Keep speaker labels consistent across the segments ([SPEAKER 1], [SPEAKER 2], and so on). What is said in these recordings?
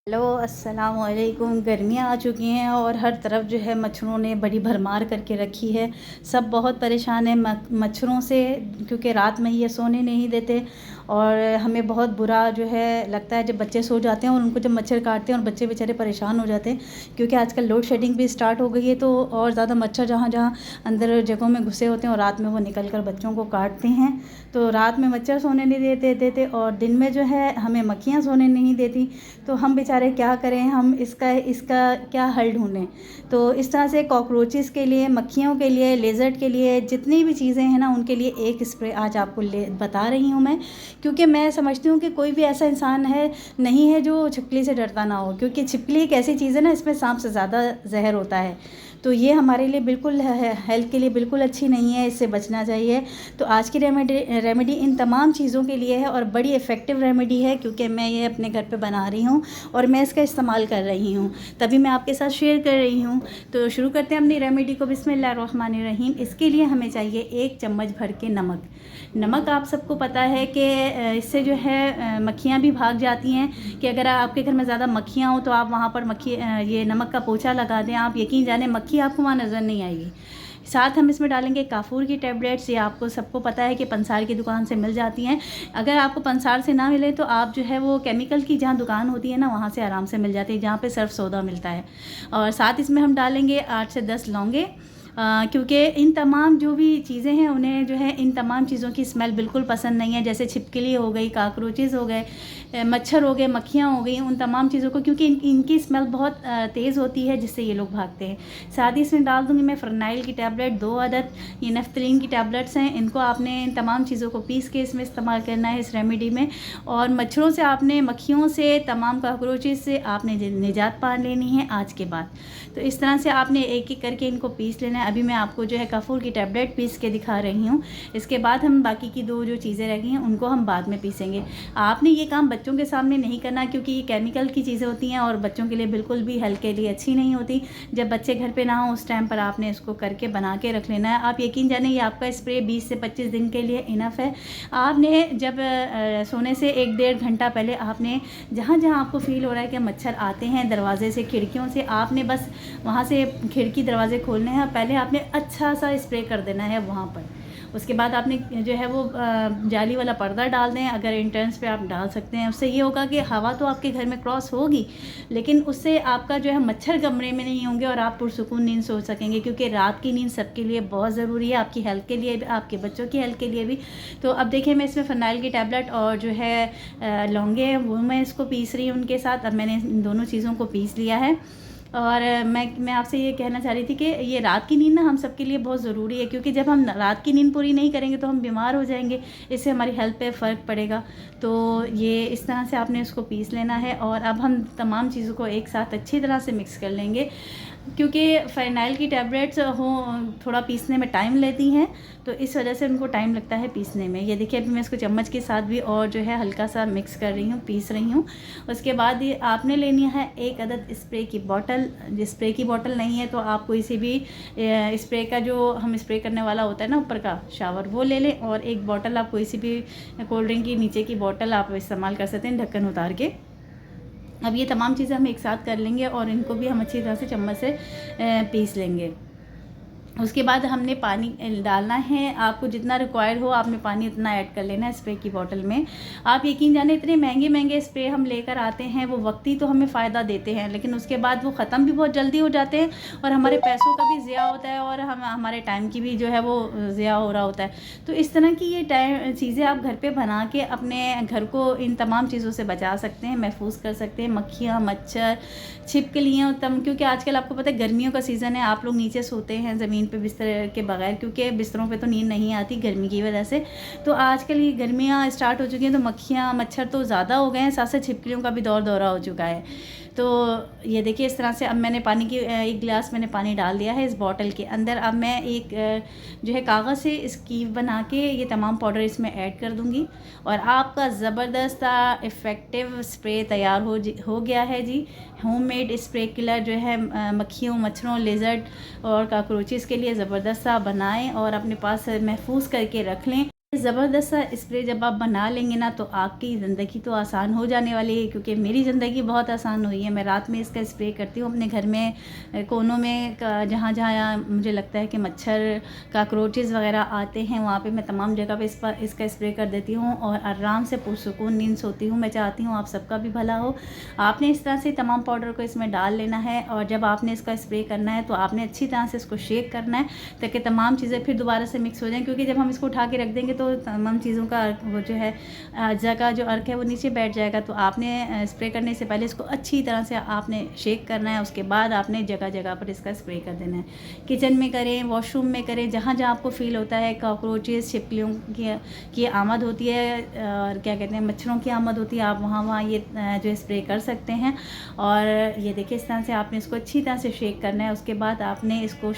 [SPEAKER 1] Hello अस्सलाम वालेकुम। गर्मियाँ आ चुकी हैं और हर तरफ जो है मच्छरों ने बड़ी भरमार करके रखी है। सब बहुत परेशान हैं मच्छरों से, क्योंकि रात में ये सोने नहीं देते और हमें बहुत बुरा जो है लगता है जब बच्चे सो जाते हैं और उनको जब मच्छर काटते हैं और बच्चे बेचारे परेशान हो जाते हैं, क्योंकि आजकल लोड शेडिंग भी स्टार्ट हो गई है। तो और ज़्यादा मच्छर जहाँ जहाँ अंदर जगहों में घुसे होते हैं और रात में वो निकल कर बच्चों को काटते हैं। तो रात में मच्छर सोने नहीं देते और दिन में जो है हमें मक्खियाँ सोने नहीं देती। तो हम बेचारे क्या करें, हम इसका क्या हल ढूंढें। तो इस तरह से कॉकरोचेस के लिए, मक्खियों के लिए, लेज़र्ड के लिए, जितनी भी चीज़ें हैं ना, उनके लिए एक स्प्रे आज आपको बता रही हूँ मैं। क्योंकि मैं समझती हूँ कि कोई भी ऐसा इंसान है नहीं है जो छिपकली से डरता ना हो, क्योंकि छिपकली एक ऐसी चीज़ है ना, इसमें सांप से ज़्यादा जहर होता है। तो ये हमारे लिए बिल्कुल हेल्थ के लिए बिल्कुल अच्छी नहीं है, इससे बचना चाहिए। तो आज की रेमेडी इन तमाम चीज़ों के लिए है और बड़ी इफ़ेक्टिव रेमेडी है, क्योंकि मैं ये अपने घर पे बना रही हूँ और मैं इसका इस्तेमाल कर रही हूँ, तभी मैं आपके साथ शेयर कर रही हूँ। तो शुरू करते हैं अपनी रेमेडी को। बिस्मिल्लाहिर्रहमानिर्रहीम। इसके लिए हमें चाहिए 1 चम्मच भर के नमक। आप सबको पता है कि इससे जो है मक्खियाँ भी भाग जाती हैं, कि अगर आपके घर में ज़्यादा मक्खियाँ हो तो आप वहाँ पर ये नमक का पोछा लगा दें, आप यकीन जाने मक्खी आपको वहाँ नज़र नहीं आएगी। साथ हम इसमें डालेंगे काफूर की टैबलेट्स। ये आपको सबको पता है कि पंसार की दुकान से मिल जाती हैं। अगर आपको पंसार से ना मिले तो आप जो है वो केमिकल की जहाँ दुकान होती है ना, वहाँ से आराम से मिल जाती है, जहाँ पे सर्फ सोदा मिलता है। और साथ इसमें हम डालेंगे 8 से 10 लौंगे, क्योंकि इन तमाम जो भी चीज़ें हैं उन्हें जो है इन तमाम चीज़ों की स्मेल बिल्कुल पसंद नहीं है। जैसे छिपकली हो गई, काकरोचेज़ हो गए, मच्छर हो गए, मक्खियाँ हो गई, उन तमाम चीज़ों को, क्योंकि इनकी स्मेल बहुत तेज़ होती है, जिससे ये लोग भागते हैं। साथ ही इसमें डाल दूँगी मैं फ़रनाइल की टैबलेट 2 अदद। ये नफ्तलीन की टैबलेट्स हैं, इनको आपने इन तमाम चीज़ों को पीस के इसमें इस्तेमाल करना है इस रेमेडी में। और मच्छरों से आपने, मक्खियों से, तमाम काकरोचेज़ से आपने निजात पा लेनी है आज के बाद। तो इस तरह से आपने एक एक करके इनको पीस लेना है। अभी मैं आपको जो है काफूर की टैबलेट पीस के दिखा रही हूँ। इसके बाद हम बाकी की 2 जो चीज़ें रह गई हैं उनको हम बाद में पीसेंगे। आपने ये काम बच्चों के सामने नहीं करना, क्योंकि ये केमिकल की चीज़ें होती हैं और बच्चों के लिए बिल्कुल भी हेल्थ के लिए अच्छी नहीं होती। जब बच्चे घर पे ना हो उस टाइम पर आपने इसको करके बना के रख लेना है। आप यकीन जाने ये आपका स्प्रे 20 से 25 दिन के लिए इनफ है। आपने जब सोने से 1-1.5 घंटा पहले आपने जहाँ जहाँ आपको फील हो रहा है कि मच्छर आते हैं दरवाजे से, खिड़कियों से, आपने बस वहाँ से खिड़की दरवाजे खोलने हैं, पहले आपने अच्छा सा स्प्रे कर देना है वहाँ पर। उसके बाद आपने जो है वो जाली वाला पर्दा डाल दें, अगर इंटर्न्स पे आप डाल सकते हैं। उससे ये होगा कि हवा तो आपके घर में क्रॉस होगी, लेकिन उससे आपका जो है मच्छर कमरे में नहीं होंगे और आप पुरसुकून नींद सो सकेंगे, क्योंकि रात की नींद सबके लिए बहुत ज़रूरी है, आपकी हेल्थ के लिए भी, आपके बच्चों की हेल्थ के लिए भी। तो अब देखिए, मैं इसमें फ़रनाइल की टैबलेट और जो है लौंगे, वो मैं इसको पीस रही हूँ उनके साथ। अब मैंने इन दोनों चीज़ों को पीस लिया है। और मैं आपसे ये कहना चाह रही थी कि ये रात की नींद ना हम सब के लिए बहुत ज़रूरी है, क्योंकि जब हम रात की नींद पूरी नहीं करेंगे तो हम बीमार हो जाएंगे, इससे हमारी हेल्थ पे फ़र्क पड़ेगा। तो ये इस तरह से आपने इसको पीस लेना है और अब हम तमाम चीज़ों को एक साथ अच्छी तरह से मिक्स कर लेंगे, क्योंकि फ़रनाइल की टैबलेट्स थोड़ा पीसने में टाइम लेती हैं, तो इस वजह से उनको टाइम लगता है पीसने में। ये देखिए, अभी मैं इसको चम्मच के साथ भी और जो है हल्का सा मिक्स कर रही हूँ, पीस रही हूँ। उसके बाद ये आपने लेनी है 1 अदद स्प्रे की बॉटल। स्प्रे की बॉटल नहीं है तो आप कोई सी भी स्प्रे का, जो हम स्प्रे करने वाला होता है ना ऊपर का शावर, वो ले लें। और 1 बॉटल आप कोई सी भी कोल्ड ड्रिंक की नीचे की बॉटल आप इस्तेमाल कर सकते हैं, ढक्कन उतार के। अब ये तमाम चीज़ें हम एक साथ कर लेंगे और इनको भी हम अच्छी तरह से चम्मच से पीस लेंगे। उसके बाद हमने पानी डालना है, आपको जितना रिक्वायर्ड हो आपने पानी उतना ऐड कर लेना है स्प्रे की बोतल में। आप यकीन जाने, इतने महंगे महंगे स्प्रे हम लेकर आते हैं, वो वक्ती तो हमें फ़ायदा देते हैं, लेकिन उसके बाद वो ख़त्म भी बहुत जल्दी हो जाते हैं और हमारे पैसों का भी ज़िया होता है और हमारे टाइम की भी जो है वो ज़िया हो रहा होता है। तो इस तरह की ये चीज़ें आप घर पर बना के अपने घर को इन तमाम चीज़ों से बचा सकते हैं, महफूज कर सकते हैं। मक्खियाँ, मच्छर, छिपकलियाँ, क्योंकि आजकल आपको पता है गर्मियों का सीज़न है, आप लोग नीचे सोते हैं ज़मीन पे बिस्तर के बगैर, क्योंकि बिस्तरों पे तो नींद नहीं आती गर्मी की वजह से। तो आजकल ये गर्मियाँ स्टार्ट हो चुकी हैं, तो मक्खियाँ, मच्छर तो ज़्यादा हो गए हैं, साथ साथ छिपकलियों का भी दौरा हो चुका है। तो ये देखिए, इस तरह से अब मैंने पानी की 1 गिलास मैंने पानी डाल दिया है इस बॉटल के अंदर। अब मैं एक जो है कागज़ से स्कीव बना के ये तमाम पाउडर इसमें ऐड कर दूँगी और आपका ज़बरदस्त इफ़ेक्टिव स्प्रे तैयार हो गया है जी। होममेड स्प्रे किलर जो है मक्खियों, मच्छरों, लेज़र्ड और काकरोचेस के लिए ज़बरदस्त सा बनाएं और अपने पास महफूज करके रख लें। ज़बरदस्त सा स्प्रे जब आप बना लेंगे ना तो आपकी ज़िंदगी तो आसान हो जाने वाली है, क्योंकि मेरी ज़िंदगी बहुत आसान हुई है। मैं रात में इसका स्प्रे करती हूँ अपने घर में कोनों में, जहाँ जहाँ मुझे लगता है कि मच्छर काकरोचेज़ वगैरह आते हैं, वहाँ पे मैं तमाम जगह पे इसका स्प्रे कर देती हूँ और आराम से पुरसुकून नींद सोती हूँ। मैं चाहती हूँ आप सबका भी भला हो। आपने इस तरह से तमाम पाउडर को इसमें डाल लेना है और जब आपने इसका स्प्रे करना है तो आपने अच्छी तरह से इसको शेक करना है ताकि तमाम चीज़ें फिर दोबारा से मिक्स हो जाएँ, क्योंकि जब हम इसको उठा के रख देंगे तो तमाम चीज़ों का वो जो है अज्जा का जो अर्क है वो नीचे बैठ जाएगा। तो आपने स्प्रे करने से पहले इसको अच्छी तरह से आपने शेक करना है, उसके बाद आपने जगह जगह पर इसका स्प्रे कर देना है। किचन में करें, वॉशरूम में करें, जहाँ जहाँ आपको फ़ील होता है कॉकरोचेस छिपकलियों की आमद होती है और क्या कहते हैं मच्छरों की आमद होती है, आप वहाँ वहाँ ये जो स्प्रे कर सकते हैं। और ये देखिए इस तरह से आपने इसको अच्छी तरह से शेक करना है, उसके बाद आपने इसको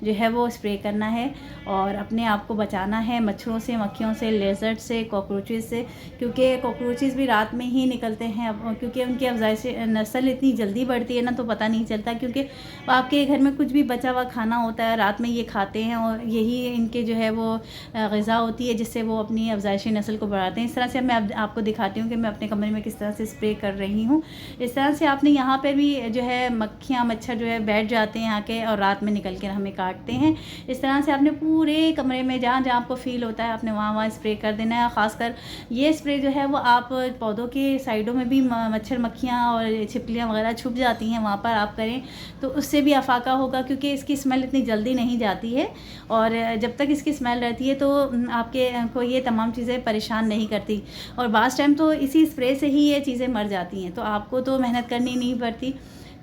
[SPEAKER 1] जो है वो स्प्रे करना है और अपने आप को बचाना है मच्छरों से, मक्खियों से, लेज़र्ड से, कॉकरोचेस से, क्योंकि कॉकरोचेस भी रात में ही निकलते हैं। अब क्योंकि उनकी अफजाइश नस्ल इतनी जल्दी बढ़ती है ना तो पता नहीं चलता, क्योंकि आपके घर में कुछ भी बचा हुआ खाना होता है रात में ये खाते हैं और यही इनके जो है वो ग़िज़ा होती है जिससे वो अपनी अफजाइशी नस्ल को बढ़ाते हैं। इस तरह से मैं आपको दिखाती हूँ कि मैं अपने कमरे में किस तरह से स्प्रे कर रही हूँ। इस तरह से आपने यहाँ पर भी जो है मक्खियाँ मच्छर जो है बैठ जाते हैं आके और रात में निकल कर हमें काटते हैं। इस तरह से आपने पूरे कमरे में जहाँ जहाँ आपको फ़ील होता है आपने वहाँ वहाँ स्प्रे कर देना है। ख़ासकर ये स्प्रे जो है वो आप पौधों के साइडों में भी मच्छर मक्खियाँ और छिपकलियाँ वगैरह छुप जाती हैं, वहाँ पर आप करें तो उससे भी अफाका होगा, क्योंकि इसकी स्मेल इतनी जल्दी नहीं जाती है और जब तक इसकी स्मेल रहती है तो आपके को ये तमाम चीज़ें परेशान नहीं करती और बाज़ टाइम तो इसी स्प्रे से ही ये चीज़ें मर जाती हैं, तो आपको तो मेहनत करनी नहीं पड़ती।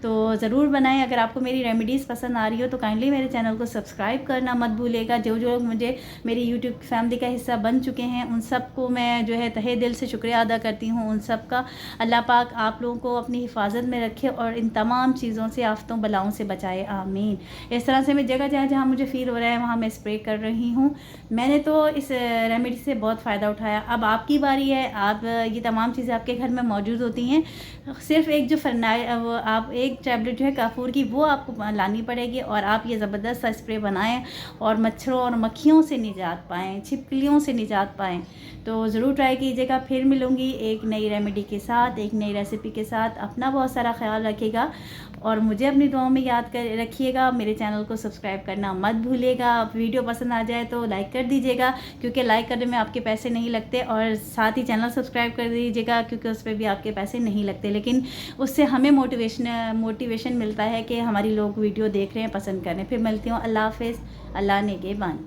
[SPEAKER 1] तो ज़रूर बनाएं। अगर आपको मेरी रेमेडीज़ पसंद आ रही हो तो काइंडली मेरे चैनल को सब्सक्राइब करना मत भूलिएगा। जो जो लोग मुझे मेरी यूट्यूब फैमिली का हिस्सा बन चुके हैं उन सब को मैं जो है तहे दिल से शुक्रिया अदा करती हूँ। उन सब का अल्लाह पाक आप लोगों को अपनी हिफाजत में रखे और इन तमाम चीज़ों से, आफ़तों बलाओं से बचाए, आमीन। इस तरह से मैं जगह जहाँ जहाँ मुझे फ़ील हो रहा है वहाँ मैं स्प्रे कर रही हूँ। मैंने तो इस रेमेडी से बहुत फ़ायदा उठाया। अब आपकी बारी है। आप ये तमाम चीज़ें आपके घर में मौजूद होती हैं, सिर्फ एक जो आप एक टैबलेट जो है काफूर की वो आपको लानी पड़ेगी और आप ये ज़बरदस्त सा स्प्रे बनाएं और मच्छरों और मक्खियों से निजात पाएँ, छिपकलियों से निजात पाएँ। तो ज़रूर ट्राई कीजिएगा। फिर मिलूँगी एक नई रेमेडी के साथ, एक नई रेसिपी के साथ। अपना बहुत सारा ख्याल रखिएगा और मुझे अपनी दुआओं में याद कर रखिएगा। मेरे चैनल को सब्सक्राइब करना मत भूलिएगा। वीडियो पसंद आ जाए तो लाइक कर दीजिएगा, क्योंकि लाइक करने में आपके पैसे नहीं लगते, और साथ ही चैनल सब्सक्राइब कर दीजिएगा क्योंकि उस पर भी आपके पैसे नहीं लगते, लेकिन उससे हमें मोटिवेशन मिलता है कि हमारी लोग वीडियो देख रहे हैं, पसंद कर रहे हैं। फिर मिलती हूँ। अल्लाह हाफ़िज़। अल्लाह नेगेबान।